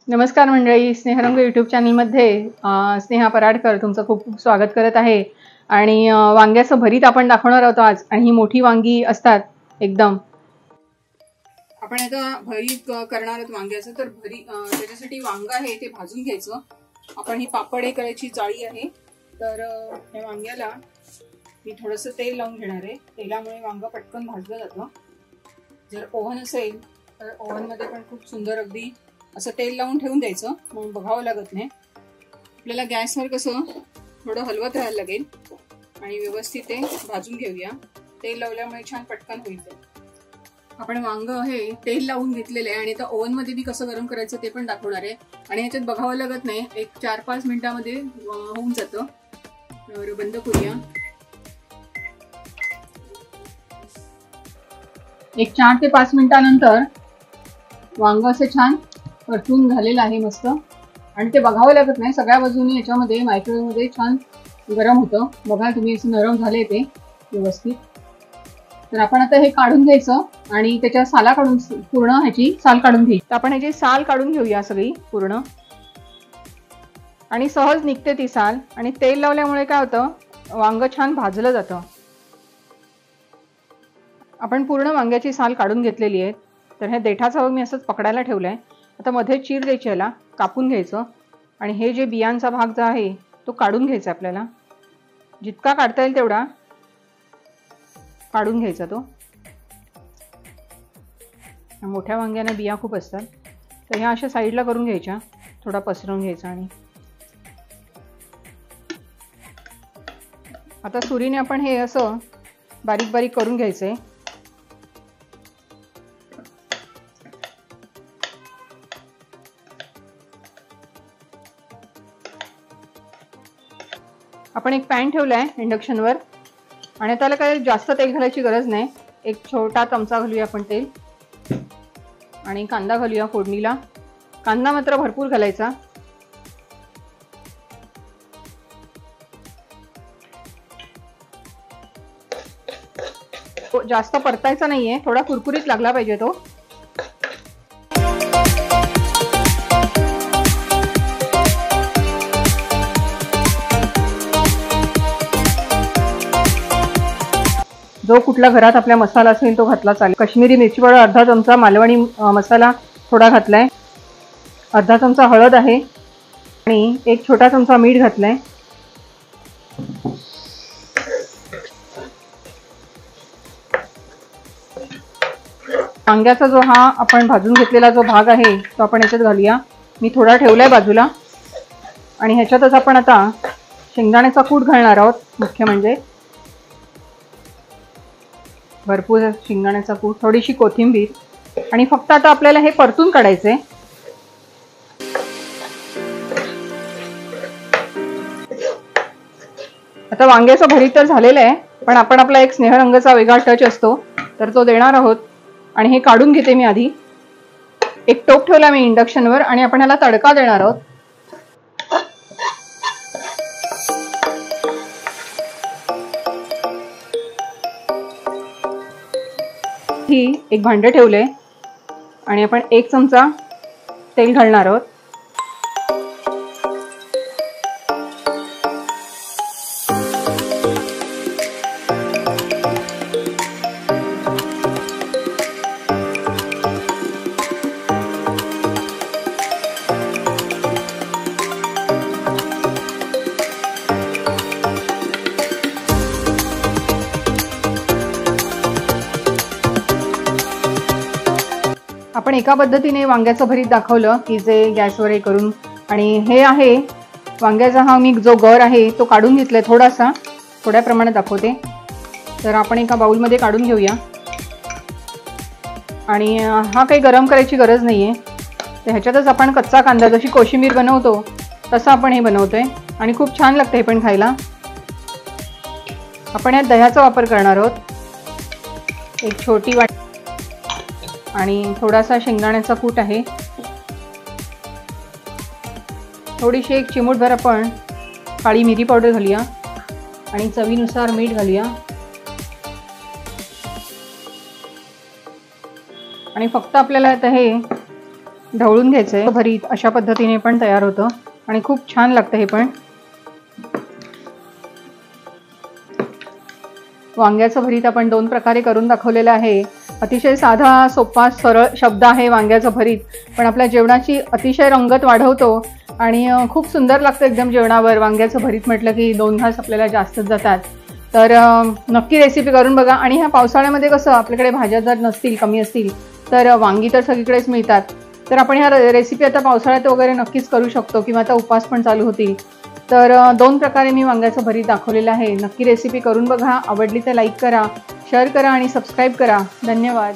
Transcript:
नमस्कार मंडळी, स्नेहरंग यूट्यूब चॅनलमध्ये स्नेहा पराडकर तुमचं खूप खूप स्वागत करत आहे. आणि वांग्याचं भरीत आपण दाखवणार आहोत आज. आणि ही मोठी वांगी असतात एकदम. आपण आता भरीत करणार आहोत वांग्याचं. तर त्याच्यासाठी वांग आहे ते भाजून घ्यायचं. आपण ही पापड करायची जाळी आहे. तर या वांग्याला मी थोडंसं तेल लावून घेणार आहे. तेलामुळे वांग पटकन भाजलं जातं. जर ओव्हन असेल तर ओव्हनमध्ये पण खूप सुंदर अगदी असं तेल लावून ठेवून द्यायचं, मग बघावं लागत नाही. आपल्याला गॅसवर कसं थोडं हलवत राहायला लागेल आणि व्यवस्थित ते भाजून घेऊया. तेल लावल्यामुळे छान पटकन होईल. आपण वांग हे तेल लावून घेतलेलं आहे आणि आता ओव्हनमध्ये मी कसं गरम करायचं ते पण दाखवणार आहे. आणि ह्याच्यात बघावं लागत नाही, एक 4-5 मिनिटांमध्ये होऊन जातं. तर बंद करूया. एक 4 ते 5 मिनिटांनंतर वांग असं छान परतून झालेलं आहे मस्त. आणि ते बघावं लागत नाही, सगळ्या बाजूनी याच्यामध्ये मायक्रोवेव्हमध्ये छान गरम होतं. बघा तुम्ही, असं नरम झाले ते व्यवस्थित. तर आपण आता हे काढून घ्यायचं आणि त्याच्या साला काढून, पूर्ण ह्याची साल काढून घ्यायची. तर आपण ह्याची साल काढून घेऊया सगळी पूर्ण. आणि सहज निघते ती साल. आणि तेल लावल्यामुळे काय होतं, वांग छान भाजलं जातं. आपण पूर्ण वांग्याची साल काढून घेतलेली आहे. तर हे देठाचा भाग मी असंच पकडायला ठेवलाय. आता मध्ये चीर द्यायची, याला कापून घ्यायचं. आणि हे जे बियांचा भाग जो आहे तो काढून घ्यायचा. आपल्याला जितका काढता येईल तेवढा काढून घ्यायचा. तो मोठ्या वांग्यांना बिया खूप असतात, तर ह्या अशा साईडला करून घ्यायच्या, थोडा पसरवून घ्यायचा. आणि आता सुरीने आपण हे असं बारीक बारीक करून घ्यायचंय. आपण एक पॅन ठेवलाय इंडक्शनवर आणि त्याला काही जास्त तेल घालायची गरज नाही. एक छोटा चमचा घालूया आपण तेल. आणि कांदा घालूया फोडणीला. कांदा मात्र भरपूर घालायचा. जास्त परतायचा नाहीये, थोडा कुरकुरीत लागला पाहिजे तो. जो कुठला घरात आपल्या मसाला असेल तो घातला चालेल. काश्मीरी मिरची पावडर अर्धा चमचा, मालवणी मसाला थोडा घातलाय, अर्धा चमचा हळद आहे आणि एक छोटा चमचा मीठ घातलाय. वांग्याचा जो हा आपण भाजून घेतलेला जो भाग आहे तो आपण याच्यात घालूया. मी थोडा ठेवलाय बाजूला. आणि ह्याच्यातच आपण आता शेंगदाण्याचा कूट घालणार आहोत. मुख्य म्हणजे भरपूर शेंगदाण्याचा कूट, थोडीशी कोथिंबीर. आणि फक्त आता आपल्याला हे परतून काढायचंय. आता वांग्याचं भरीत तर झालेलं आहे, पण आपण आपला एक स्नेहरंगाचा वेगळा टच असतो तर तो देणार आहोत. आणि हे काढून घेते मी आधी. एक टोप ठेवला मी इंडक्शनवर आणि आपण ह्याला तडका देणार आहोत. ही एक भांडं ठेवलंय आणि आपण 1 चमचा तेल घालणार आहोत. आपण एका पद्धतीने वांग्याचं भरीत दाखवलं की जे गॅसवर हे करून. आणि हे आहे वांग्याचा हा मी जो गर आहे तो काढून घेतलाय थोडासा, थोड्या प्रमाणात दाखवते. तर आपण एका बाउलमध्ये काढून घेऊया. आणि हा काही गरम करायची गरज नाहीये. तर ह्याच्यातच आपण कच्चा कांदा, जशी कोशिंबीर बनवतो तसं आपण हे बनवतोय आणि खूप छान लागतं हे पण खायला. आपण यात दह्याचा वापर करणार आहोत. एक छोटी वाटी आणि थोडासा शेंगदाण्याचा कूट आहे. थोडीशी एक चिमूटभर आपण काळी मिरी पावडर घालूया आणि चवीनुसार मीठ घालूया. आणि फक्त आपल्याला आता हे ढवळून घ्यायचंय भरीत अशा पद्धतीने पण तयार होतं आणि खूप छान लागतं हे पण। वांग्याचं भरीत आपण 2 प्रकारे करून दाखवलेलं आहे। अतिशय साधा सोपा सरळ शब्द आहे वांग्याचं भरीत, पण आपल्या जेवणाची अतिशय रंगत वाढवतो आणि खूप सुंदर लागतं एकदम जेवणावर। वांग्याचं भरीत म्हटलं की 2 घास आपल्याला जास्तच जातात। तर नक्की रेसिपी करून बघा। आणि ह्या पावसाळ्यामध्ये कसं आपल्याकडे भाज्या जर नसतील, कमी असतील, तर वांगी तर सगळीकडेच मिळतात, तर आपण ह्या रेसिपी आता पावसाळ्यात वगैरे नक्कीच करू शकतो किंवा आता उपवास पण चालू होतील। तर 2 प्रकारे मी वांग्याचं भरीत दाखवलेलं आहे। नक्की रेसिपी करून बघा। आवडली तर लाईक करा, शेअर करा आणि सबस्क्राईब करा। धन्यवाद।